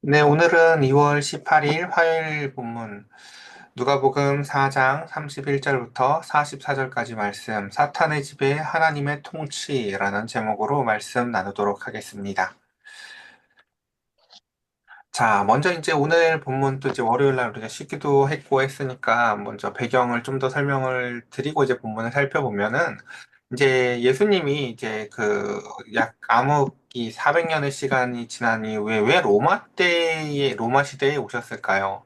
네, 오늘은 2월 18일 화요일 본문 누가복음 4장 31절부터 44절까지 말씀 사탄의 지배 하나님의 통치라는 제목으로 말씀 나누도록 하겠습니다. 자, 먼저 이제 오늘 본문 또 이제 월요일 날 우리가 쉬기도 했고 했으니까 먼저 배경을 좀 더 설명을 드리고 이제 본문을 살펴보면은 이제 예수님이 이제 그 약 암흑이 400년의 시간이 지난 이후에 왜 로마 시대에 오셨을까요?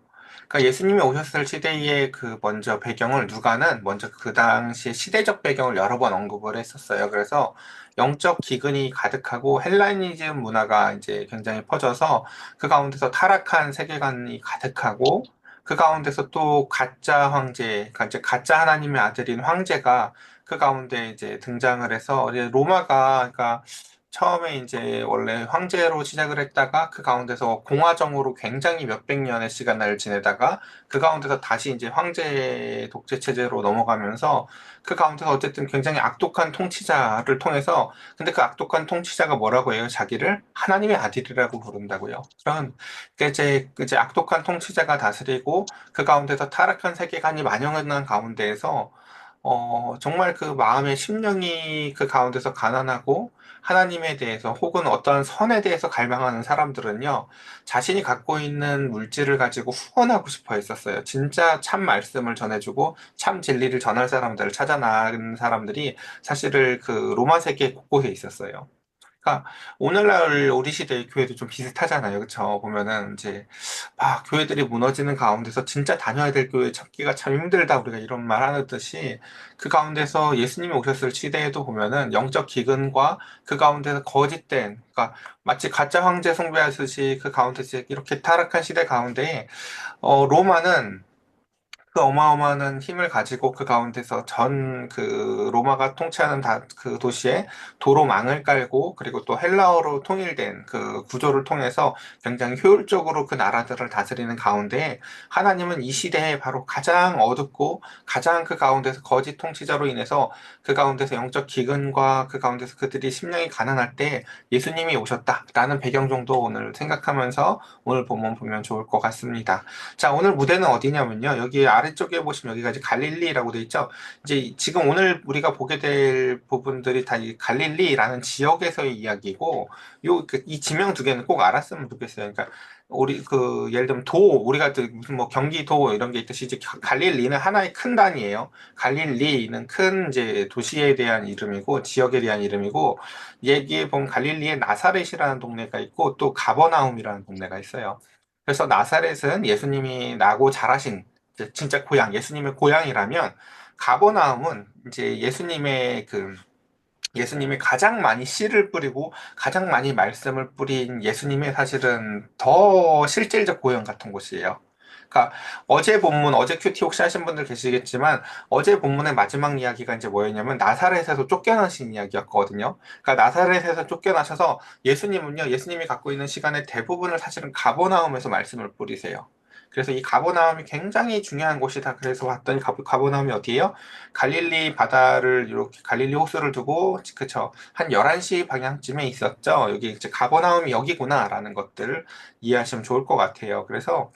그러니까 예수님이 오셨을 시대의 그 먼저 배경을 누가는 먼저 그 당시의 시대적 배경을 여러 번 언급을 했었어요. 그래서 영적 기근이 가득하고 헬라니즘 문화가 이제 굉장히 퍼져서 그 가운데서 타락한 세계관이 가득하고 그 가운데서 또 가짜 황제, 그러니까 이제 가짜 하나님의 아들인 황제가 그 가운데 이제 등장을 해서 이제 로마가 그러니까 처음에 이제 원래 황제로 시작을 했다가 그 가운데서 공화정으로 굉장히 몇백 년의 시간을 지내다가 그 가운데서 다시 이제 황제 독재 체제로 넘어가면서 그 가운데서 어쨌든 굉장히 악독한 통치자를 통해서 근데 그 악독한 통치자가 뭐라고 해요? 자기를 하나님의 아들이라고 부른다고요. 그런 이제 악독한 통치자가 다스리고 그 가운데서 타락한 세계관이 만연한 가운데에서 정말 그 마음의 심령이 그 가운데서 가난하고 하나님에 대해서 혹은 어떠한 선에 대해서 갈망하는 사람들은요, 자신이 갖고 있는 물질을 가지고 후원하고 싶어 했었어요. 진짜 참 말씀을 전해주고 참 진리를 전할 사람들을 찾아 나가는 사람들이 사실은 그 로마 세계 곳곳에 있었어요. 그러니까 오늘날 우리 시대의 교회도 좀 비슷하잖아요. 그쵸? 보면은 이제 교회들이 무너지는 가운데서 진짜 다녀야 될 교회 찾기가 참 힘들다 우리가 이런 말 하듯이 그 가운데서 예수님이 오셨을 시대에도 보면은 영적 기근과 그 가운데서 거짓된 그러니까 마치 가짜 황제 숭배하듯이 그 가운데서 이렇게 타락한 시대 가운데에 로마는 그 어마어마한 힘을 가지고 그 가운데서 전 그 로마가 통치하는 그 도시에 도로망을 깔고 그리고 또 헬라어로 통일된 그 구조를 통해서 굉장히 효율적으로 그 나라들을 다스리는 가운데 하나님은 이 시대에 바로 가장 어둡고 가장 그 가운데서 거짓 통치자로 인해서 그 가운데서 영적 기근과 그 가운데서 그들이 심령이 가난할 때 예수님이 오셨다라는 배경 정도 오늘 생각하면서 오늘 본문 보면 좋을 것 같습니다. 자, 오늘 무대는 어디냐면요. 여기 아래쪽에 보시면 여기가 이제 갈릴리라고 돼 있죠. 이제 지금 오늘 우리가 보게 될 부분들이 다 이 갈릴리라는 지역에서의 이야기고, 이 지명 두 개는 꼭 알았으면 좋겠어요. 그러니까, 우리, 예를 들면 우리가 무슨 뭐 경기도 이런 게 있듯이 이제 갈릴리는 하나의 큰 단위예요. 갈릴리는 큰 이제 도시에 대한 이름이고, 지역에 대한 이름이고, 얘기해 보면 갈릴리에 나사렛이라는 동네가 있고, 또 가버나움이라는 동네가 있어요. 그래서 나사렛은 예수님이 나고 자라신 이제 진짜 고향, 예수님의 고향이라면 가버나움은 이제 예수님의 가장 많이 씨를 뿌리고 가장 많이 말씀을 뿌린 예수님의 사실은 더 실질적 고향 같은 곳이에요. 그러니까 어제 본문, 어제 큐티 혹시 하신 분들 계시겠지만 어제 본문의 마지막 이야기가 이제 뭐였냐면 나사렛에서 쫓겨나신 이야기였거든요. 그러니까 나사렛에서 쫓겨나셔서 예수님이 갖고 있는 시간의 대부분을 사실은 가버나움에서 말씀을 뿌리세요. 그래서 이 가버나움이 굉장히 중요한 곳이다. 그래서 봤더니 가버나움이 어디예요? 갈릴리 바다를 이렇게 갈릴리 호수를 두고 그쵸 한 11시 방향쯤에 있었죠. 여기 이제 가버나움이 여기구나라는 것들을 이해하시면 좋을 것 같아요. 그래서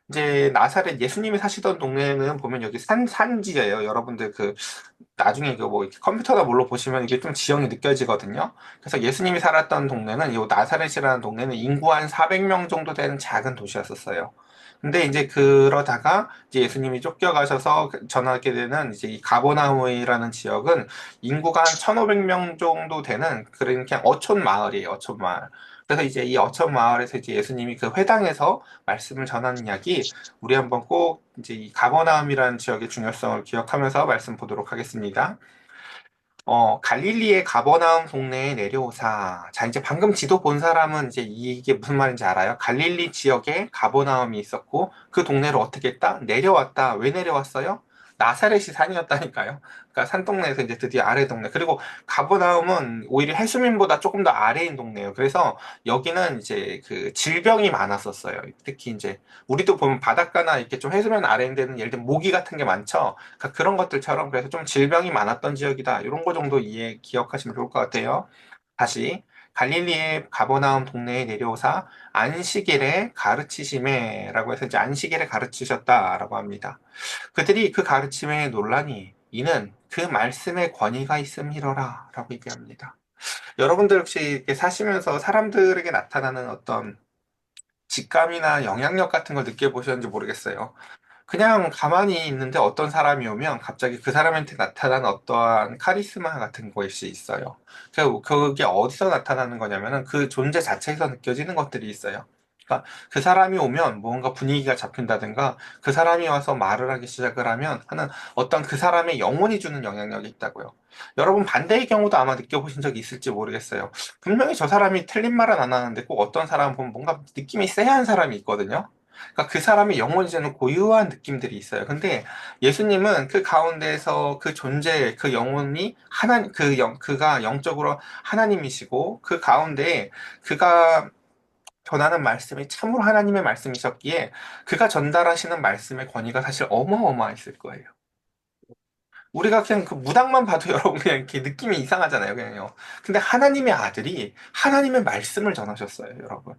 이제 나사렛 예수님이 사시던 동네는 보면 여기 산지예요. 여러분들 나중에 뭐 컴퓨터나 뭘로 보시면 이게 좀 지형이 느껴지거든요. 그래서 예수님이 살았던 동네는 이 나사렛이라는 동네는 인구 한 400명 정도 되는 작은 도시였었어요. 근데 이제 그러다가 이제 예수님이 쫓겨가셔서 전하게 되는 이제 이 가버나움이라는 지역은 인구가 한 1,500명 정도 되는 그런 그냥 어촌 마을이에요. 어촌 마을. 그래서 이제 이 어촌 마을에서 이제 예수님이 그 회당에서 말씀을 전하는 이야기 우리 한번 꼭 이제 이 가버나움이라는 지역의 중요성을 기억하면서 말씀 보도록 하겠습니다. 갈릴리의 가버나움 동네에 내려오사. 자, 이제 방금 지도 본 사람은 이제 이게 무슨 말인지 알아요? 갈릴리 지역에 가버나움이 있었고, 그 동네로 어떻게 했다? 내려왔다. 왜 내려왔어요? 나사렛이 산이었다니까요. 그러니까 산동네에서 이제 드디어 아래 동네. 그리고 가버나움은 오히려 해수면보다 조금 더 아래인 동네예요. 그래서 여기는 이제 그 질병이 많았었어요. 특히 이제 우리도 보면 바닷가나 이렇게 좀 해수면 아래인 데는 예를 들면 모기 같은 게 많죠. 그러니까 그런 것들처럼 그래서 좀 질병이 많았던 지역이다. 이런 거 정도 기억하시면 좋을 것 같아요. 다시 갈릴리의 가버나움 동네에 내려오사 안식일에 가르치심에라고 해서 이제 안식일에 가르치셨다라고 합니다. 그들이 그 가르침에 놀라니 이는 그 말씀에 권위가 있음이로라 라고 얘기합니다. 여러분들 혹시 이렇게 사시면서 사람들에게 나타나는 어떤 직감이나 영향력 같은 걸 느껴보셨는지 모르겠어요. 그냥 가만히 있는데 어떤 사람이 오면 갑자기 그 사람한테 나타나는 어떠한 카리스마 같은 것이 있어요. 그게 어디서 나타나는 거냐면은 그 존재 자체에서 느껴지는 것들이 있어요. 그러니까 그 사람이 오면 뭔가 분위기가 잡힌다든가 그 사람이 와서 말을 하기 시작을 하면 하는 어떤 그 사람의 영혼이 주는 영향력이 있다고요. 여러분 반대의 경우도 아마 느껴보신 적이 있을지 모르겠어요. 분명히 저 사람이 틀린 말은 안 하는데 꼭 어떤 사람 보면 뭔가 느낌이 쎄한 사람이 있거든요. 그러니까 그 사람의 영혼이 주는 고유한 느낌들이 있어요. 근데 예수님은 그 가운데에서 그 존재, 그 영혼이 그가 영적으로 하나님이시고 그 가운데 그가 전하는 말씀이 참으로 하나님의 말씀이셨기에 그가 전달하시는 말씀의 권위가 사실 어마어마했을 거예요. 우리가 그냥 그 무당만 봐도 여러분 그냥 이렇게 느낌이 이상하잖아요, 그냥요. 근데 하나님의 아들이 하나님의 말씀을 전하셨어요, 여러분.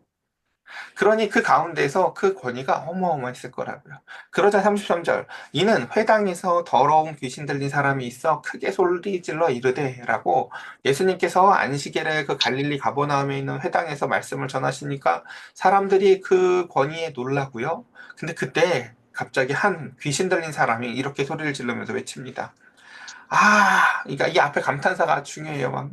그러니 그 가운데서 그 권위가 어마어마했을 거라고요. 그러자 33절, 이는 회당에서 더러운 귀신 들린 사람이 있어 크게 소리질러 이르되라고 예수님께서 안식일에 그 갈릴리 가버나움에 있는 회당에서 말씀을 전하시니까 사람들이 그 권위에 놀라고요. 근데 그때 갑자기 한 귀신 들린 사람이 이렇게 소리를 지르면서 외칩니다. 그러니까 이 앞에 감탄사가 중요해요. 막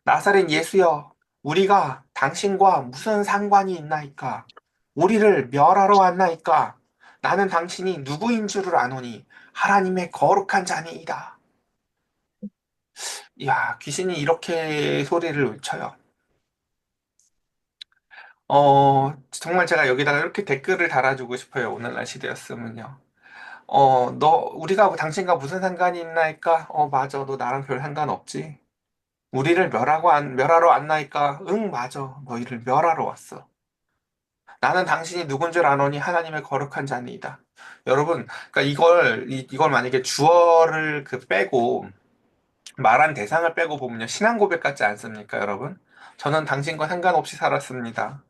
나사렛 예수여, 우리가 당신과 무슨 상관이 있나이까? 우리를 멸하러 왔나이까? 나는 당신이 누구인 줄을 아노니 하나님의 거룩한 자니이다. 이야, 귀신이 이렇게 소리를 외쳐요. 정말 제가 여기다가 이렇게 댓글을 달아주고 싶어요. 오늘날 시대였으면요. 우리가 당신과 무슨 상관이 있나이까? 맞아. 너 나랑 별 상관없지. 우리를 멸하러 왔나이까? 응, 맞아. 너희를 멸하러 왔어. 나는 당신이 누군 줄 아노니 하나님의 거룩한 자니이다. 여러분, 그러니까 이걸 만약에 주어를 빼고, 말한 대상을 빼고 보면요. 신앙 고백 같지 않습니까, 여러분? 저는 당신과 상관없이 살았습니다.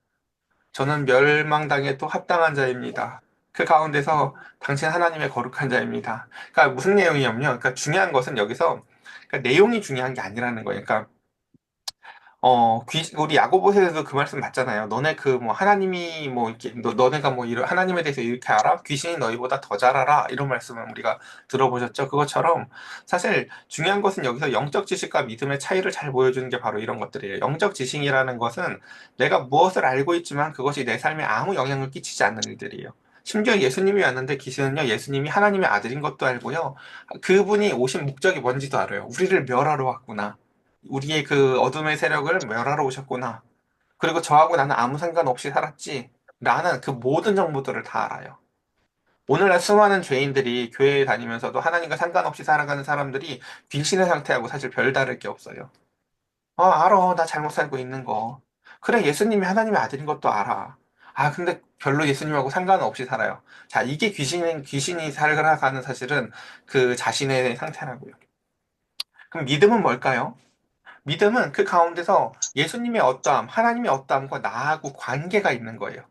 저는 멸망당에도 합당한 자입니다. 그 가운데서 당신 하나님의 거룩한 자입니다. 그러니까 무슨 내용이냐면요. 그러니까 중요한 것은 여기서, 그러니까 내용이 중요한 게 아니라는 거예요. 그러니까 우리 야고보서에도 그 말씀 봤잖아요. 너네 뭐 하나님이 뭐 이렇게 너네가 뭐 이런 하나님에 대해서 이렇게 알아? 귀신이 너희보다 더 잘 알아? 이런 말씀을 우리가 들어보셨죠? 그것처럼 사실 중요한 것은 여기서 영적 지식과 믿음의 차이를 잘 보여주는 게 바로 이런 것들이에요. 영적 지식이라는 것은 내가 무엇을 알고 있지만 그것이 내 삶에 아무 영향을 끼치지 않는 일들이에요. 심지어 예수님이 왔는데 귀신은요, 예수님이 하나님의 아들인 것도 알고요, 그분이 오신 목적이 뭔지도 알아요. 우리를 멸하러 왔구나. 우리의 그 어둠의 세력을 멸하러 오셨구나. 그리고 저하고 나는 아무 상관없이 살았지. 라는 그 모든 정보들을 다 알아요. 오늘날 수많은 죄인들이 교회에 다니면서도 하나님과 상관없이 살아가는 사람들이 귀신의 상태하고 사실 별다를 게 없어요. 알아. 나 잘못 살고 있는 거. 그래, 예수님이 하나님의 아들인 것도 알아. 근데 별로 예수님하고 상관없이 살아요. 자, 이게 귀신이 살아가는 사실은 그 자신의 상태라고요. 그럼 믿음은 뭘까요? 믿음은 그 가운데서 예수님의 어떠함, 하나님의 어떠함과 나하고 관계가 있는 거예요.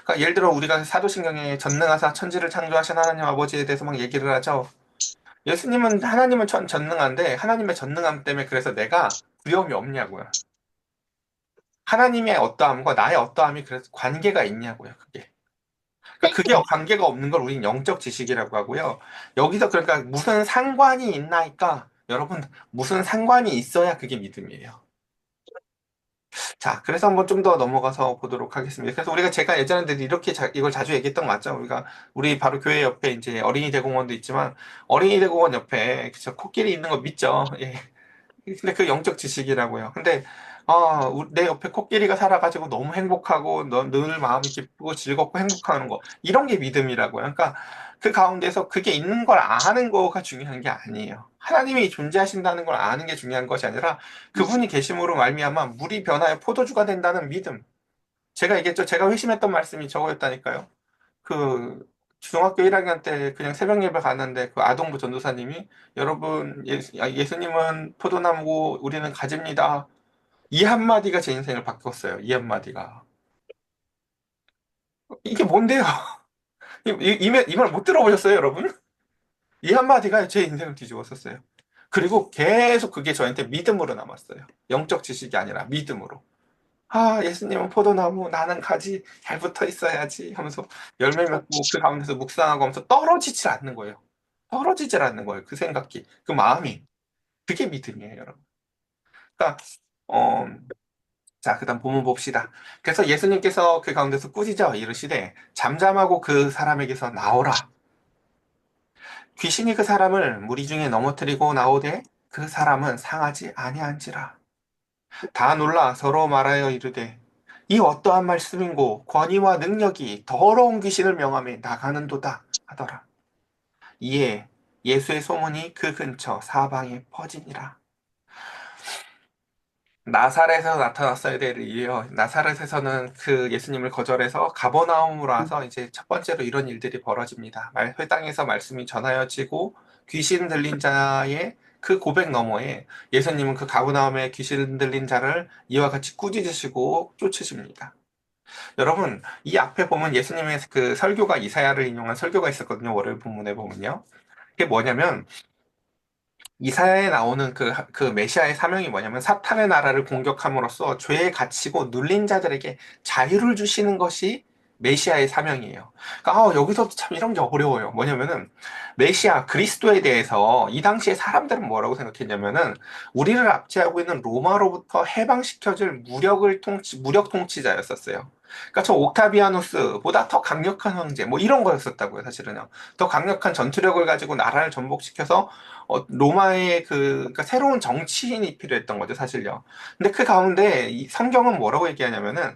그러니까 예를 들어 우리가 사도신경에 전능하사 천지를 창조하신 하나님 아버지에 대해서 막 얘기를 하죠. 하나님은 전능한데 하나님의 전능함 때문에 그래서 내가 두려움이 없냐고요. 하나님의 어떠함과 나의 어떠함이 그래서 관계가 있냐고요. 그게. 그러니까 그게 관계가 없는 걸 우리는 영적 지식이라고 하고요. 여기서 그러니까 무슨 상관이 있나니까 여러분 무슨 상관이 있어야 그게 믿음이에요. 자, 그래서 한번 좀 더 넘어가서 보도록 하겠습니다. 그래서 제가 예전에 이렇게 이걸 자주 얘기했던 거 맞죠? 우리 바로 교회 옆에 이제 어린이 대공원도 있지만, 어린이 대공원 옆에, 그쵸, 코끼리 있는 거 믿죠? 예. 근데 그 영적 지식이라고요. 근데 내 옆에 코끼리가 살아가지고 너무 행복하고 늘 마음이 기쁘고 즐겁고 행복하는 거 이런 게 믿음이라고요. 그러니까 그 가운데서 그게 있는 걸 아는 거가 중요한 게 아니에요. 하나님이 존재하신다는 걸 아는 게 중요한 것이 아니라 그분이 계심으로 말미암아 물이 변하여 포도주가 된다는 믿음. 제가 얘기했죠. 제가 회심했던 말씀이 저거였다니까요. 그 중학교 1학년 때 그냥 새벽 예배 갔는데 그 아동부 전도사님이 여러분 예수님은 포도나무고 우리는 가지입니다. 이 한마디가 제 인생을 바꿨어요. 이 한마디가. 이게 뭔데요? 이 말 못 들어보셨어요, 여러분? 이 한마디가 제 인생을 뒤집었었어요. 그리고 계속 그게 저한테 믿음으로 남았어요. 영적 지식이 아니라 믿음으로. 아, 예수님은 포도나무, 나는 가지, 잘 붙어 있어야지 하면서 열매 맺고 그 가운데서 묵상하고 하면서 떨어지질 않는 거예요. 떨어지질 않는 거예요. 그 생각이, 그 마음이. 그게 믿음이에요, 여러분. 그러니까, 어, 자, 그다음 본문 봅시다. 그래서 예수님께서 그 가운데서 꾸짖어 이르시되 잠잠하고 그 사람에게서 나오라. 귀신이 그 사람을 무리 중에 넘어뜨리고 나오되 그 사람은 상하지 아니한지라. 다 놀라 서로 말하여 이르되 이 어떠한 말씀인고 권위와 능력이 더러운 귀신을 명함에 나가는도다 하더라. 이에 예수의 소문이 그 근처 사방에 퍼지니라. 나사렛에서 나타났어야 될 일이에요. 나사렛에서는 그 예수님을 거절해서 가버나움으로 와서 이제 첫 번째로 이런 일들이 벌어집니다. 회당에서 말씀이 전하여지고 귀신 들린 자의 그 고백 너머에 예수님은 그 가버나움의 귀신 들린 자를 이와 같이 꾸짖으시고 쫓으십니다. 여러분, 이 앞에 보면 예수님의 그 설교가 이사야를 인용한 설교가 있었거든요. 월요일 본문에 보면요. 그게 뭐냐면 이사야에 나오는 그 메시아의 사명이 뭐냐면 사탄의 나라를 공격함으로써 죄에 갇히고 눌린 자들에게 자유를 주시는 것이 메시아의 사명이에요. 그러니까 여기서도 참 이런 게 어려워요. 뭐냐면은 메시아 그리스도에 대해서 이 당시에 사람들은 뭐라고 생각했냐면은 우리를 압제하고 있는 로마로부터 해방시켜줄 무력 통치자였었어요. 그러니까 저 옥타비아누스보다 더 강력한 황제 뭐 이런 거였었다고요, 사실은요. 더 강력한 전투력을 가지고 나라를 전복시켜서 로마의 그러니까 새로운 정치인이 필요했던 거죠, 사실요. 근데 그 가운데 이 성경은 뭐라고 얘기하냐면은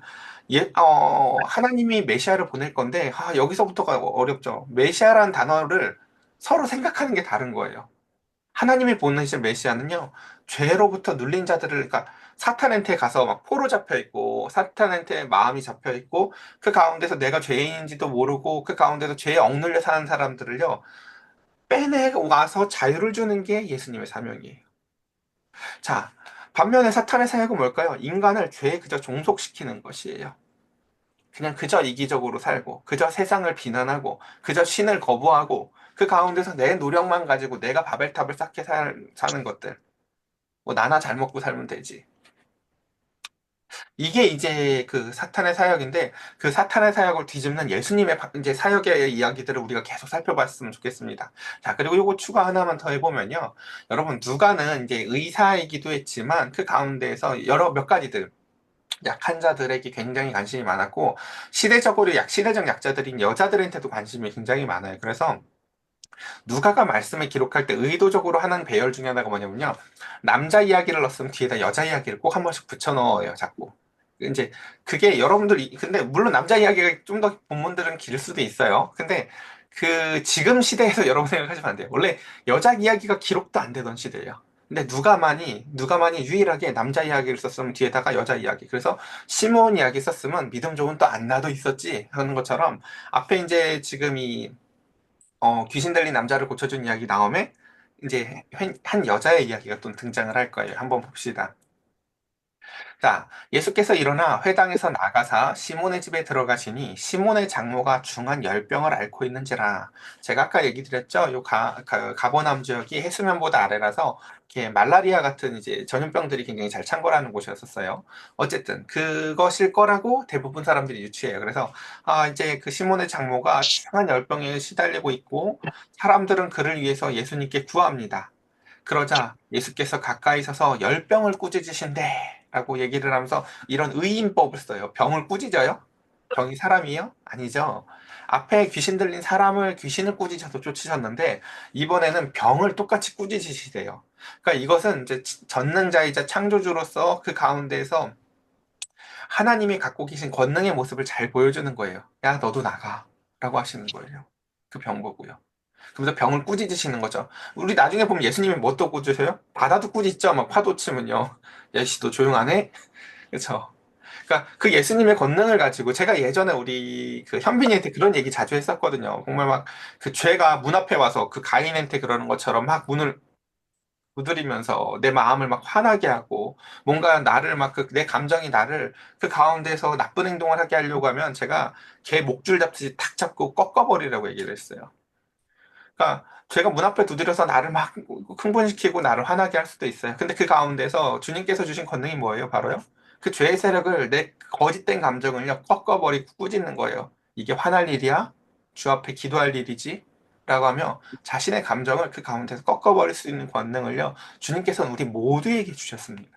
하나님이 메시아를 보낼 건데, 여기서부터가 어렵죠. 메시아라는 단어를 서로 생각하는 게 다른 거예요. 하나님이 보내실 메시아는요, 죄로부터 눌린 자들을, 그러니까 사탄한테 가서 막 포로 잡혀 있고, 사탄한테 마음이 잡혀 있고, 그 가운데서 내가 죄인인지도 모르고, 그 가운데서 죄에 억눌려 사는 사람들을요, 빼내 와서 자유를 주는 게 예수님의 사명이에요. 자, 반면에 사탄의 사역은 뭘까요? 인간을 죄에 그저 종속시키는 것이에요. 그냥 그저 이기적으로 살고, 그저 세상을 비난하고, 그저 신을 거부하고, 그 가운데서 내 노력만 가지고 내가 바벨탑을 쌓게 사는 것들. 뭐, 나나 잘 먹고 살면 되지. 이게 이제 그 사탄의 사역인데 그 사탄의 사역을 뒤집는 예수님의 이제 사역의 이야기들을 우리가 계속 살펴봤으면 좋겠습니다. 자, 그리고 요거 추가 하나만 더 해보면요. 여러분, 누가는 이제 의사이기도 했지만 그 가운데에서 여러 몇 가지들 약한 자들에게 굉장히 관심이 많았고 시대적으로 시대적 약자들인 여자들한테도 관심이 굉장히 많아요. 그래서 누가가 말씀을 기록할 때 의도적으로 하는 배열 중에 하나가 뭐냐면요. 남자 이야기를 넣었으면 뒤에다 여자 이야기를 꼭 한 번씩 붙여 넣어요, 자꾸. 이제 그게 여러분들이 근데 물론 남자 이야기가 좀 더 본문들은 길 수도 있어요. 근데 그 지금 시대에서 여러분 생각하시면 안 돼요. 원래 여자 이야기가 기록도 안 되던 시대예요. 근데 누가만이 유일하게 남자 이야기를 썼으면 뒤에다가 여자 이야기. 그래서 시므온 이야기 썼으면 믿음 좋은 또 안나도 있었지 하는 것처럼 앞에 이제 지금 귀신 들린 남자를 고쳐준 이야기 나오면 이제 한 여자의 이야기가 또 등장을 할 거예요. 한번 봅시다. 자, 예수께서 일어나 회당에서 나가사 시몬의 집에 들어가시니 시몬의 장모가 중한 열병을 앓고 있는지라. 제가 아까 얘기 드렸죠? 가버나움 지역이 해수면보다 아래라서 이렇게 말라리아 같은 이제 전염병들이 굉장히 잘 창궐하는 곳이었었어요. 어쨌든 그것일 거라고 대부분 사람들이 유추해요. 그래서 이제 그 시몬의 장모가 중한 열병에 시달리고 있고 사람들은 그를 위해서 예수님께 구합니다. 그러자 예수께서 가까이 서서 열병을 꾸짖으신대 라고 얘기를 하면서 이런 의인법을 써요. 병을 꾸짖어요? 병이 사람이에요? 아니죠. 앞에 귀신 들린 사람을 귀신을 꾸짖어서 쫓으셨는데 이번에는 병을 똑같이 꾸짖으시대요. 그러니까 이것은 이제 전능자이자 창조주로서 그 가운데에서 하나님이 갖고 계신 권능의 모습을 잘 보여주는 거예요. 야, 너도 나가. 라고 하시는 거예요. 그 병 보고요. 그러면서 병을 꾸짖으시는 거죠. 우리 나중에 보면 예수님이 뭐 또 꾸짖으세요? 바다도 꾸짖죠. 막 파도 치면요. 야, 씨, 너 조용하네? 그쵸? 그러니까 그 예수님의 권능을 가지고 제가 예전에 우리 그 현빈이한테 그런 얘기 자주 했었거든요. 정말 막 그 죄가 문 앞에 와서 그 가인한테 그러는 것처럼 막 문을 두드리면서 내 마음을 막 화나게 하고 뭔가 나를 막 내 감정이 나를 그 가운데서 나쁜 행동을 하게 하려고 하면 제가 걔 목줄 잡듯이 탁 잡고 꺾어버리라고 얘기를 했어요. 그러니까 죄가 문 앞에 두드려서 나를 막 흥분시키고 나를 화나게 할 수도 있어요. 근데 그 가운데서 주님께서 주신 권능이 뭐예요? 바로요. 그 죄의 세력을 내 거짓된 감정을요 꺾어버리고 꾸짖는 거예요. 이게 화날 일이야? 주 앞에 기도할 일이지? 라고 하며 자신의 감정을 그 가운데서 꺾어버릴 수 있는 권능을요 주님께서는 우리 모두에게 주셨습니다.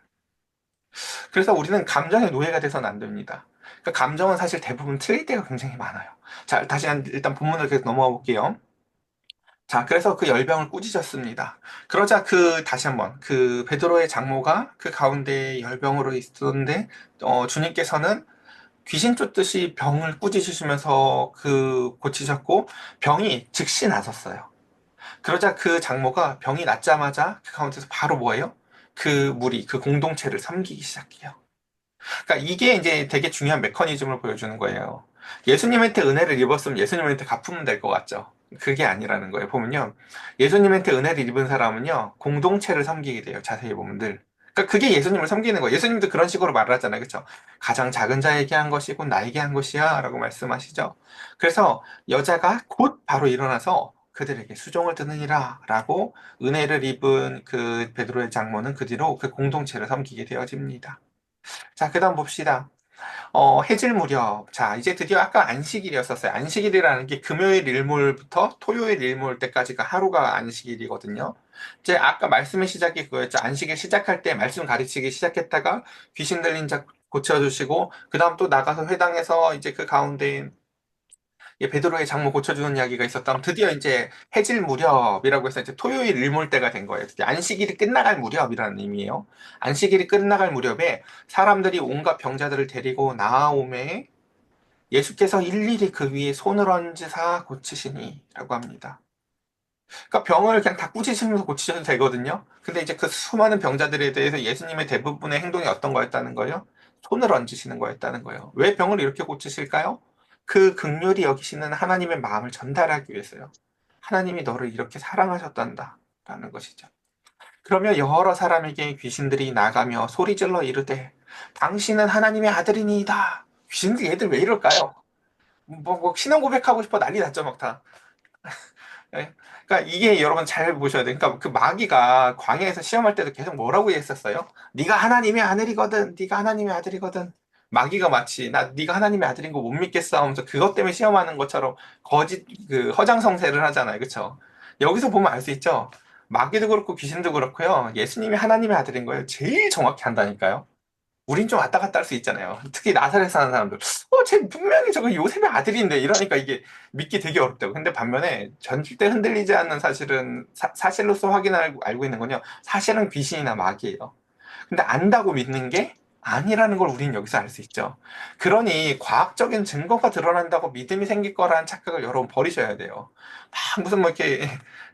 그래서 우리는 감정의 노예가 돼서는 안 됩니다. 그러니까 감정은 사실 대부분 틀릴 때가 굉장히 많아요. 자, 다시 일단 본문으로 계속 넘어가 볼게요. 자, 그래서 그 열병을 꾸짖었습니다. 그러자 다시 한번, 베드로의 장모가 그 가운데 열병으로 있었는데, 주님께서는 귀신 쫓듯이 병을 꾸짖으시면서 고치셨고, 병이 즉시 나섰어요. 그러자 그 장모가 병이 낫자마자 그 가운데서 바로 뭐예요? 그 공동체를 섬기기 시작해요. 그러니까 이게 이제 되게 중요한 메커니즘을 보여주는 거예요. 예수님한테 은혜를 입었으면 예수님한테 갚으면 될 것 같죠. 그게 아니라는 거예요. 보면요. 예수님한테 은혜를 입은 사람은요, 공동체를 섬기게 돼요. 자세히 보면 늘. 그러니까 그게 예수님을 섬기는 거예요. 예수님도 그런 식으로 말을 하잖아요. 그렇죠? 가장 작은 자에게 한 것이 곧 나에게 한 것이야. 라고 말씀하시죠. 그래서 여자가 곧 바로 일어나서 그들에게 수종을 드느니라. 라고 은혜를 입은 그 베드로의 장모는 그 뒤로 그 공동체를 섬기게 되어집니다. 자, 그 다음 봅시다. 해질 무렵. 자, 이제 드디어 아까 안식일이었었어요. 안식일이라는 게 금요일 일몰부터 토요일 일몰 때까지가 하루가 안식일이거든요. 이제 아까 말씀의 시작이 그거였죠. 안식일 시작할 때 말씀 가르치기 시작했다가 귀신 들린 자 고쳐주시고, 그 다음 또 나가서 회당에서 이제 그 가운데 베드로의 장모 고쳐주는 이야기가 있었다면 드디어 이제 해질 무렵이라고 해서 이제 토요일 일몰 때가 된 거예요. 드디어 안식일이 끝나갈 무렵이라는 의미예요. 안식일이 끝나갈 무렵에 사람들이 온갖 병자들을 데리고 나아오매 예수께서 일일이 그 위에 손을 얹으사 고치시니라고 합니다. 그러니까 병을 그냥 다 꾸짖으면서 고치셔도 되거든요. 근데 이제 그 수많은 병자들에 대해서 예수님의 대부분의 행동이 어떤 거였다는 거예요? 손을 얹으시는 거였다는 거예요. 왜 병을 이렇게 고치실까요? 그 긍휼히 여기시는 하나님의 마음을 전달하기 위해서요. 하나님이 너를 이렇게 사랑하셨단다. 라는 것이죠. 그러면 여러 사람에게 귀신들이 나가며 소리질러 이르되 당신은 하나님의 아들이니이다. 귀신들 얘들 왜 이럴까요? 신앙 고백하고 싶어 난리 났죠, 막 다. 예. 그러니까 이게 여러분 잘 보셔야 돼요. 그러니까 그 마귀가 광야에서 시험할 때도 계속 뭐라고 했었어요? 네가 하나님의 아들이거든. 네가 하나님의 아들이거든. 마귀가 마치 네가 하나님의 아들인 거 못 믿겠어 하면서 그것 때문에 시험하는 것처럼 거짓 허장성세를 하잖아요. 그렇죠? 여기서 보면 알 수 있죠. 마귀도 그렇고 귀신도 그렇고요. 예수님이 하나님의 아들인 거예요. 제일 정확히 한다니까요. 우린 좀 왔다 갔다 할 수 있잖아요. 특히 나사렛 사는 사람들. 쟤 분명히 저거 요셉의 아들인데 이러니까 이게 믿기 되게 어렵다고. 근데 반면에 절대 흔들리지 않는 사실은 사실로서 알고 있는 건요. 사실은 귀신이나 마귀예요. 근데 안다고 믿는 게 아니라는 걸 우리는 여기서 알 수 있죠. 그러니 과학적인 증거가 드러난다고 믿음이 생길 거라는 착각을 여러분 버리셔야 돼요. 막 무슨 뭐 이렇게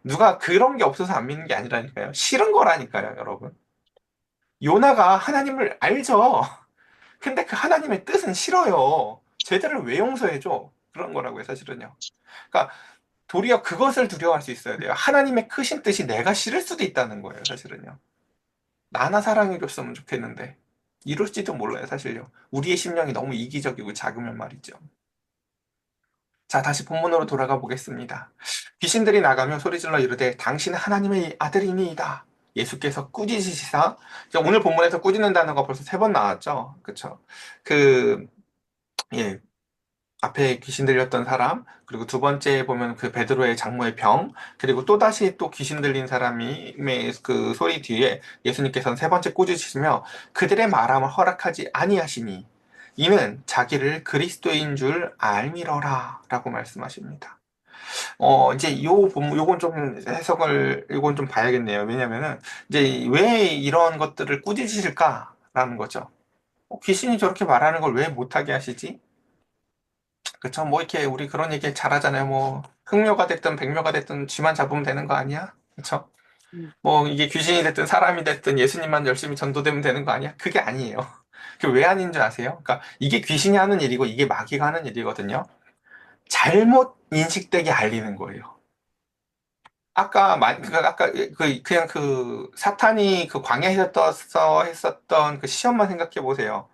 누가 그런 게 없어서 안 믿는 게 아니라니까요. 싫은 거라니까요, 여러분. 요나가 하나님을 알죠. 근데 그 하나님의 뜻은 싫어요. 쟤들을 왜 용서해줘? 그런 거라고요, 사실은요. 그러니까 도리어 그것을 두려워할 수 있어야 돼요. 하나님의 크신 뜻이 내가 싫을 수도 있다는 거예요, 사실은요. 나나 사랑해줬으면 좋겠는데. 이럴지도 몰라요, 사실요. 우리의 심령이 너무 이기적이고 작으면 말이죠. 자, 다시 본문으로 돌아가 보겠습니다. 귀신들이 나가며 소리질러 이르되 당신은 하나님의 아들이니이다. 예수께서 꾸짖으시사 오늘 본문에서 꾸짖는 단어가 벌써 3번 나왔죠. 그쵸? 그, 예, 앞에 귀신 들렸던 사람, 그리고 두 번째 보면 그 베드로의 장모의 병, 그리고 또다시 또 귀신 들린 사람이 그 소리 뒤에 예수님께서는 3번째 꾸짖으시며 그들의 말함을 허락하지 아니하시니 이는 자기를 그리스도인 줄 알미러라 라고 말씀하십니다. 이제 요건 좀 요건 좀 봐야겠네요. 왜냐면은 이제 왜 이런 것들을 꾸짖으실까라는 거죠. 귀신이 저렇게 말하는 걸 왜 못하게 하시지? 그쵸? 뭐 이렇게 우리 그런 얘기 잘하잖아요. 뭐 흑묘가 됐든 백묘가 됐든 쥐만 잡으면 되는 거 아니야? 그쵸? 음, 뭐 이게 귀신이 됐든 사람이 됐든 예수님만 열심히 전도되면 되는 거 아니야? 그게 아니에요. 그 왜 아닌 줄 아세요? 그러니까 이게 귀신이 하는 일이고 이게 마귀가 하는 일이거든요. 잘못 인식되게 알리는 거예요. 그냥 그 사탄이 그 광야에서 했었던 그 시험만 생각해 보세요.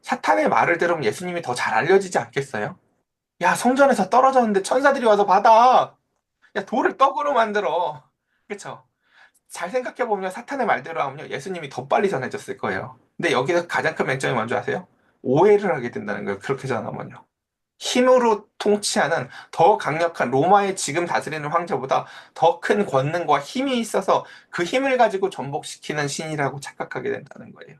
사탄의 말을 들으면 예수님이 더 잘 알려지지 않겠어요? 야, 성전에서 떨어졌는데 천사들이 와서 받아. 야, 돌을 떡으로 만들어. 그쵸? 잘 생각해보면 사탄의 말대로 하면요, 예수님이 더 빨리 전해졌을 거예요. 근데 여기서 가장 큰 맹점이 뭔지 아세요? 오해를 하게 된다는 거예요. 그렇게 전하면요. 힘으로 통치하는 더 강력한 로마의 지금 다스리는 황제보다 더 큰 권능과 힘이 있어서 그 힘을 가지고 전복시키는 신이라고 착각하게 된다는 거예요.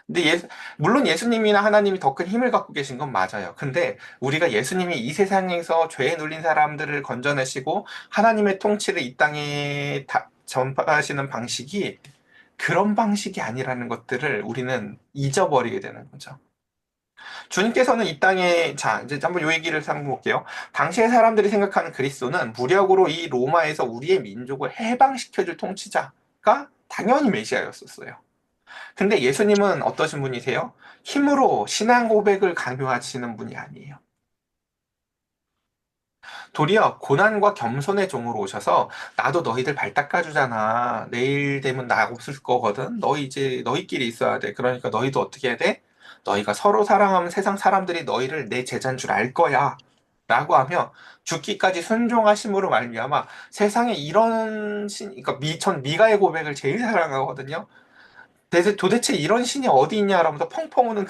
근데 물론 예수님이나 하나님이 더 큰 힘을 갖고 계신 건 맞아요. 근데 우리가 예수님이 이 세상에서 죄에 눌린 사람들을 건져내시고 하나님의 통치를 이 땅에 전파하시는 방식이 그런 방식이 아니라는 것들을 우리는 잊어버리게 되는 거죠. 주님께서는 이 땅에, 자, 이제 한번 요 얘기를 한번 볼게요. 당시의 사람들이 생각하는 그리스도는 무력으로 이 로마에서 우리의 민족을 해방시켜줄 통치자가 당연히 메시아였었어요. 근데 예수님은 어떠신 분이세요? 힘으로 신앙 고백을 강요하시는 분이 아니에요. 도리어 고난과 겸손의 종으로 오셔서 나도 너희들 발 닦아주잖아. 내일 되면 나 없을 거거든. 너희 이제 너희끼리 있어야 돼. 그러니까 너희도 어떻게 해야 돼? 너희가 서로 사랑하면 세상 사람들이 너희를 내 제자인 줄 알 거야. 라고 하며 죽기까지 순종하심으로 말미암아 세상에 이런 그러니까 전 미가의 고백을 제일 사랑하거든요. 도대체 이런 신이 어디 있냐라면서 펑펑 우는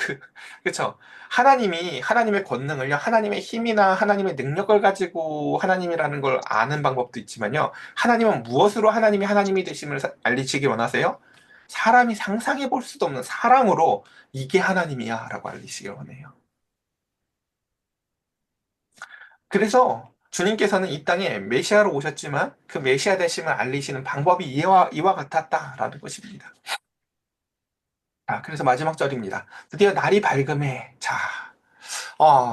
그쵸. 하나님의 권능을요, 하나님의 힘이나 하나님의 능력을 가지고 하나님이라는 걸 아는 방법도 있지만요, 하나님은 무엇으로 하나님이 하나님이 되심을 알리시기 원하세요? 사람이 상상해 볼 수도 없는 사랑으로 이게 하나님이야 라고 알리시길 원해요. 그래서 주님께서는 이 땅에 메시아로 오셨지만 그 메시아 되심을 알리시는 방법이 이와 같았다라는 것입니다. 자, 그래서 마지막 절입니다. 드디어 날이 밝음에, 자,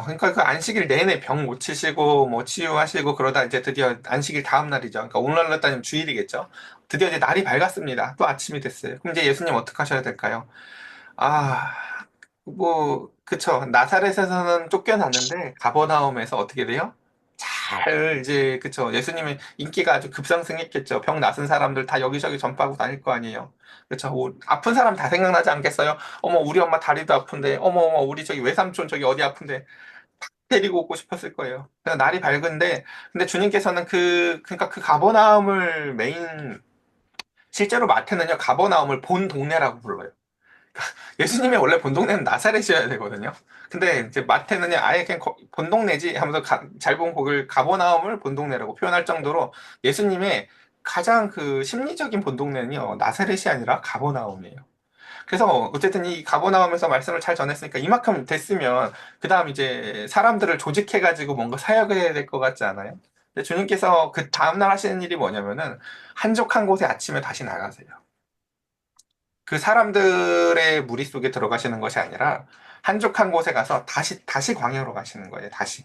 그러니까 그 안식일 내내 병 못 치시고, 뭐, 치유하시고, 그러다 이제 드디어 안식일 다음 날이죠. 그러니까 오늘날 따지면 주일이겠죠. 드디어 이제 날이 밝았습니다. 또 아침이 됐어요. 그럼 이제 예수님 어떻게 하셔야 될까요? 아, 뭐, 그쵸. 나사렛에서는 쫓겨났는데, 가버나움에서 어떻게 돼요? 잘, 이제, 그쵸. 예수님의 인기가 아주 급상승했겠죠. 병 나은 사람들 다 여기저기 전파하고 다닐 거 아니에요. 그쵸. 아픈 사람 다 생각나지 않겠어요? 어머, 우리 엄마 다리도 아픈데, 어머, 우리 저기 외삼촌 저기 어디 아픈데, 데리고 오고 싶었을 거예요. 그냥 날이 밝은데, 근데 주님께서는 그러니까 그 가버나움을 실제로 마태는요, 가버나움을 본 동네라고 불러요. 예수님의 원래 본 동네는 나사렛이어야 되거든요. 근데 이제 마태는요, 아예 그냥 본 동네지 하면서 잘 본 곡을 가버나움을 본 동네라고 표현할 정도로 예수님의 가장 그 심리적인 본 동네는요, 나사렛이 아니라 가버나움이에요. 그래서 어쨌든 이 가버나움에서 말씀을 잘 전했으니까 이만큼 됐으면 그 다음 이제 사람들을 조직해가지고 뭔가 사역을 해야 될 것 같지 않아요? 근데 주님께서 그 다음날 하시는 일이 뭐냐면은 한적한 곳에 아침에 다시 나가세요. 그 사람들의 무리 속에 들어가시는 것이 아니라 한적한 곳에 가서 다시 광야로 가시는 거예요. 다시.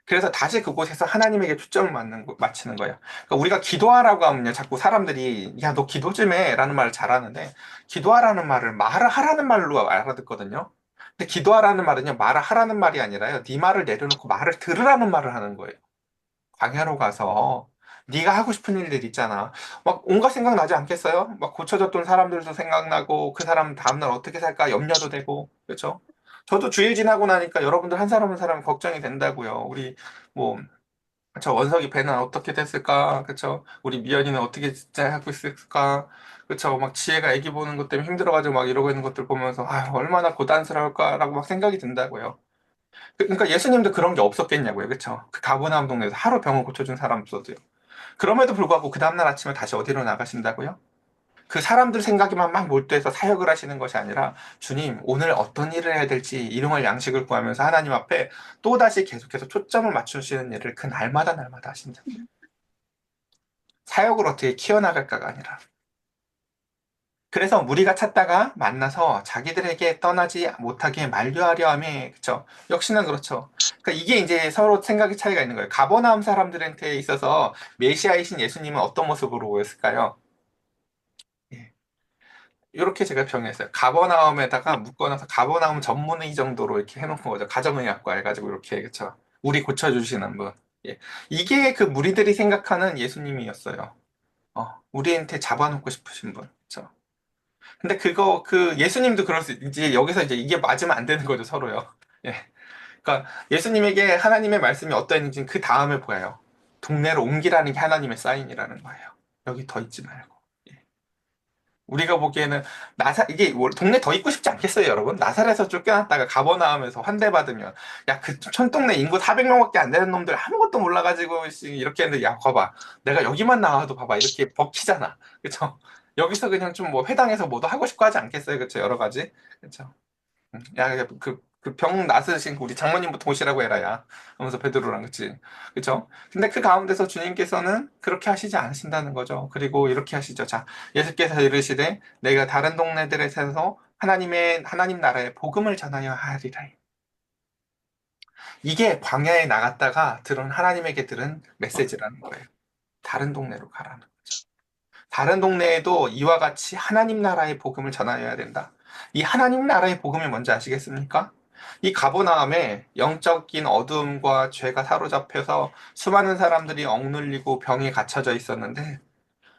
그래서 다시 그곳에서 하나님에게 초점을 맞추는 거예요. 그러니까 우리가 기도하라고 하면요. 자꾸 사람들이, 야, 너 기도 좀 해. 라는 말을 잘하는데, 기도하라는 말을 하라는 말로 알아듣거든요. 근데 기도하라는 말은요. 말을 하라는 말이 아니라요. 네 말을 내려놓고 말을 들으라는 말을 하는 거예요. 광야로 가서 네가 하고 싶은 일들 있잖아. 막 온갖 생각 나지 않겠어요? 막 고쳐졌던 사람들도 생각나고 그 사람 다음날 어떻게 살까 염려도 되고 그렇죠? 저도 주일 지나고 나니까 여러분들 한 사람 한 사람 걱정이 된다고요. 우리 뭐 저 원석이 배는 어떻게 됐을까? 그쵸? 우리 미연이는 어떻게 진짜 하고 있을까? 그쵸? 막 지혜가 애기 보는 것 때문에 힘들어가지고 막 이러고 있는 것들 보면서 아 얼마나 고단스러울까라고 막 생각이 든다고요. 그러니까 예수님도 그런 게 없었겠냐고요. 그쵸? 그 가버나움 동네에서 하루 병을 고쳐준 사람 없어도요. 그럼에도 불구하고 그 다음날 아침에 다시 어디로 나가신다고요? 그 사람들 생각에만 막 몰두해서 사역을 하시는 것이 아니라 주님 오늘 어떤 일을 해야 될지 일용할 양식을 구하면서 하나님 앞에 또다시 계속해서 초점을 맞추시는 일을 그 날마다 하신다. 사역을 어떻게 키워나갈까가 아니라. 그래서 무리가 찾다가 만나서 자기들에게 떠나지 못하게 만류하려 함에, 그쵸? 역시나 그렇죠. 그러니까 이게 이제 서로 생각의 차이가 있는 거예요. 가버나움 사람들한테 있어서 메시아이신 예수님은 어떤 모습으로 보였을까요? 예. 이렇게 제가 정했어요. 가버나움에다가 묶어놔서 가버나움 전문의 정도로 이렇게 해놓은 거죠. 가정의학과 해가지고 이렇게, 그쵸? 우리 고쳐주시는 분. 예. 이게 그 무리들이 생각하는 예수님이었어요. 우리한테 잡아놓고 싶으신 분. 그쵸? 근데 그 예수님도 그럴 수, 이제 여기서 이제 이게 맞으면 안 되는 거죠, 서로요. 예. 그러니까 예수님에게 하나님의 말씀이 어떠했는지 그 다음에 보여요. 동네로 옮기라는 게 하나님의 사인이라는 거예요. 여기 더 있지 말고. 예. 우리가 보기에는 이게 동네 더 있고 싶지 않겠어요, 여러분? 나사렛에서 쫓겨났다가 가버나움에서 환대받으면, 야, 그 촌동네 인구 400명밖에 안 되는 놈들 아무것도 몰라가지고 이렇게 했는데, 야, 봐봐. 내가 여기만 나와도 봐봐. 이렇게 벅히잖아. 그쵸? 여기서 그냥 좀 뭐 회당에서 뭐도 하고 싶고 하지 않겠어요? 그쵸? 여러 가지. 그쵸? 야, 그 병 나으신 우리 장모님부터 오시라고 해라, 야. 하면서 베드로랑, 그치? 그쵸? 근데 그 가운데서 주님께서는 그렇게 하시지 않으신다는 거죠. 그리고 이렇게 하시죠. 자, 예수께서 이르시되, 내가 다른 동네들에서 하나님 나라의 복음을 전하여 하리라. 이게 광야에 나갔다가 들은 하나님에게 들은 메시지라는 거예요. 다른 동네로 가라는 거죠. 다른 동네에도 이와 같이 하나님 나라의 복음을 전하여야 된다. 이 하나님 나라의 복음이 뭔지 아시겠습니까? 이 가버나움에 영적인 어두움과 죄가 사로잡혀서 수많은 사람들이 억눌리고 병에 갇혀져 있었는데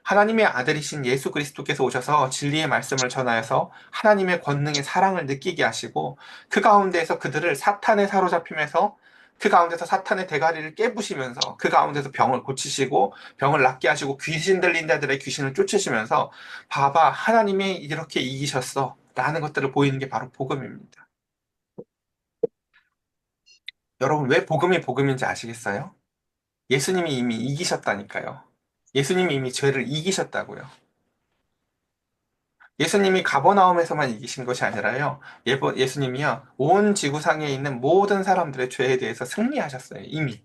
하나님의 아들이신 예수 그리스도께서 오셔서 진리의 말씀을 전하여서 하나님의 권능의 사랑을 느끼게 하시고 그 가운데에서 그들을 사탄에 사로잡히면서 그 가운데서 사탄의 대가리를 깨부시면서 그 가운데서 병을 고치시고 병을 낫게 하시고 귀신 들린 자들의 귀신을 쫓으시면서 봐봐 하나님이 이렇게 이기셨어 라는 것들을 보이는 게 바로 복음입니다. 여러분 왜 복음이 복음인지 아시겠어요? 예수님이 이미 이기셨다니까요. 예수님이 이미 죄를 이기셨다고요. 예수님이 가버나움에서만 이기신 것이 아니라요. 예수님이요. 온 지구상에 있는 모든 사람들의 죄에 대해서 승리하셨어요. 이미.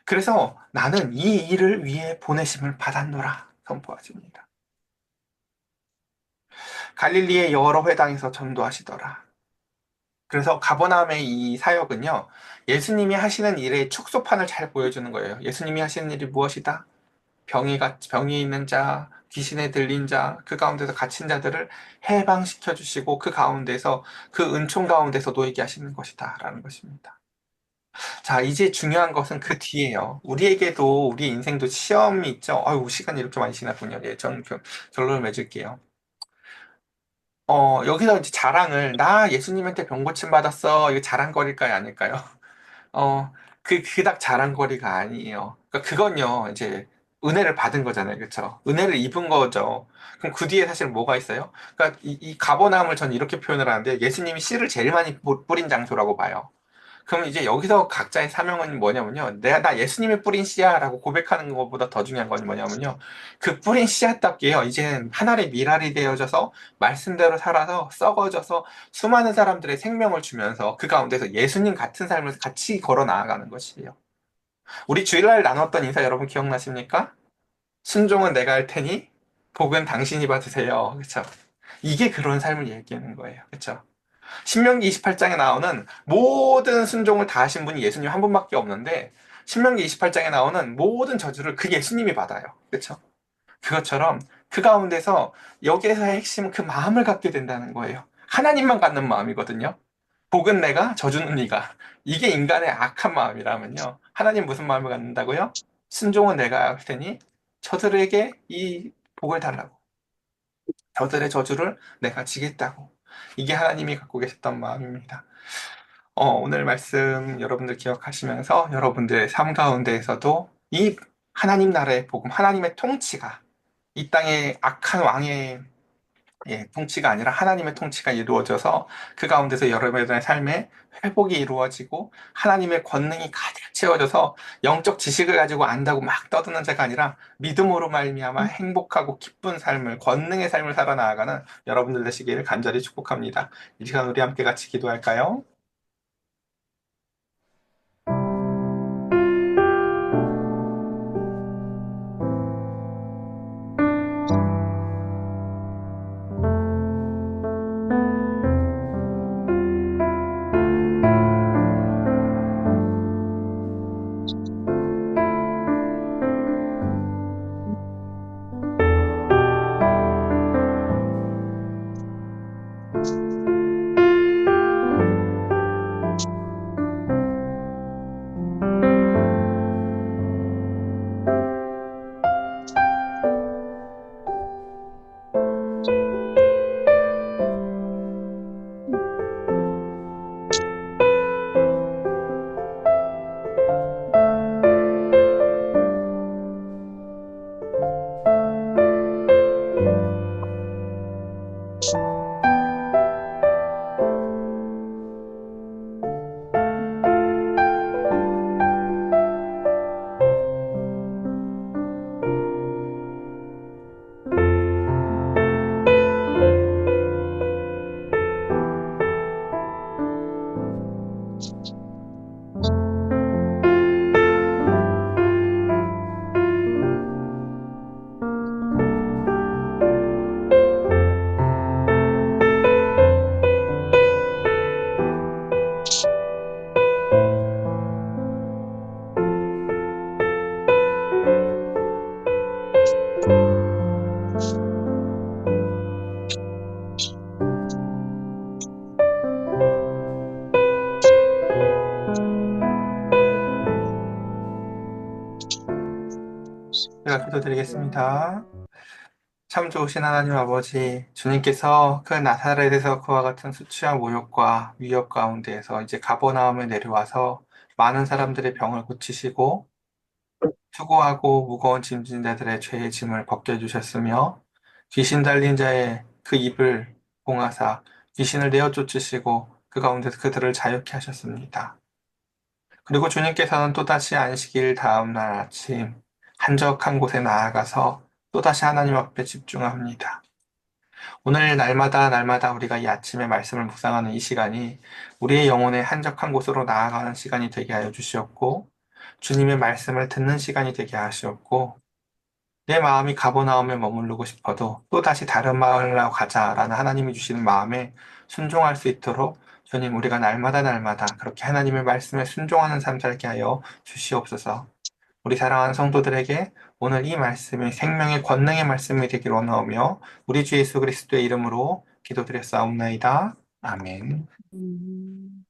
그래서 나는 이 일을 위해 보내심을 받았노라 선포하십니다. 갈릴리의 여러 회당에서 전도하시더라. 그래서 가버나움의 이 사역은요. 예수님이 하시는 일의 축소판을 잘 보여주는 거예요. 예수님이 하시는 일이 무엇이다? 병이 있는 자, 귀신에 들린 자, 그 가운데서 갇힌 자들을 해방시켜 주시고 그 가운데서 그 은총 가운데서 놓이게 하시는 것이다라는 것입니다. 자, 이제 중요한 것은 그 뒤에요. 우리에게도 우리 인생도 시험이 있죠. 아유, 시간이 이렇게 많이 지났군요. 예, 저는 결론을 맺을게요. 여기서 이제 자랑을 나 예수님한테 병 고침 받았어. 이거 자랑거릴까요, 아닐까요? 어, 그닥 자랑거리가 아니에요. 그러니까 그건요, 이제, 은혜를 받은 거잖아요. 그쵸? 은혜를 입은 거죠. 그럼 그 뒤에 사실 뭐가 있어요? 그러니까 이 가버나움을 저는 이렇게 표현을 하는데, 예수님이 씨를 제일 많이 뿌린 장소라고 봐요. 그럼 이제 여기서 각자의 사명은 뭐냐면요. 나 예수님이 뿌린 씨야라고 고백하는 것보다 더 중요한 건 뭐냐면요. 그 뿌린 씨앗답게요. 이제는 하늘의 미랄이 되어져서 말씀대로 살아서 썩어져서 수많은 사람들의 생명을 주면서 그 가운데서 예수님 같은 삶을 같이 걸어 나아가는 것이에요. 우리 주일날 나눴던 인사 여러분 기억나십니까? 순종은 내가 할 테니 복은 당신이 받으세요. 그렇죠? 이게 그런 삶을 얘기하는 거예요. 그렇죠? 신명기 28장에 나오는 모든 순종을 다 하신 분이 예수님 한 분밖에 없는데 신명기 28장에 나오는 모든 저주를 그 예수님이 받아요. 그렇죠? 그것처럼 그 가운데서 여기에서의 핵심은 그 마음을 갖게 된다는 거예요. 하나님만 갖는 마음이거든요. 복은 내가, 저주는 네가. 이게 인간의 악한 마음이라면요. 하나님 무슨 마음을 갖는다고요? 순종은 내가 할 테니 저들에게 이 복을 달라고. 저들의 저주를 내가 지겠다고. 이게 하나님이 갖고 계셨던 마음입니다. 오늘 말씀 여러분들 기억하시면서 여러분들의 삶 가운데에서도 이 하나님 나라의 복음, 하나님의 통치가 이 땅의 악한 왕의 통치가 아니라 하나님의 통치가 이루어져서 그 가운데서 여러분의 삶에 회복이 이루어지고 하나님의 권능이 가득 채워져서 영적 지식을 가지고 안다고 막 떠드는 자가 아니라 믿음으로 말미암아 행복하고 기쁜 삶을 권능의 삶을 살아나가는 여러분들 되시기를 간절히 축복합니다. 이 시간 우리 함께 같이 기도할까요? 제가 기도드리겠습니다. 참 좋으신 하나님 아버지, 주님께서 그 나사렛에서 그와 같은 수치와 모욕과 위협 가운데에서 이제 가버나움에 내려와서 많은 사람들의 병을 고치시고 수고하고 무거운 짐진 자들의 죄의 짐을 벗겨주셨으며 귀신 달린 자의 그 입을 봉하사 귀신을 내어 쫓으시고 그 가운데서 그들을 자유케 하셨습니다. 그리고 주님께서는 또다시 안식일 다음 날 아침 한적한 곳에 나아가서 또다시 하나님 앞에 집중합니다. 오늘 날마다 날마다 우리가 이 아침에 말씀을 묵상하는 이 시간이 우리의 영혼의 한적한 곳으로 나아가는 시간이 되게 하여 주시옵고 주님의 말씀을 듣는 시간이 되게 하시옵고 내 마음이 가버나움에 머무르고 싶어도 또다시 다른 마을로 가자라는 하나님이 주시는 마음에 순종할 수 있도록 주님 우리가 날마다 날마다 그렇게 하나님의 말씀에 순종하는 삶 살게 하여 주시옵소서. 우리 사랑하는 성도들에게 오늘 이 말씀이 생명의 권능의 말씀이 되기를 원하오며 우리 주 예수 그리스도의 이름으로 기도드렸사옵나이다. 아멘. 음.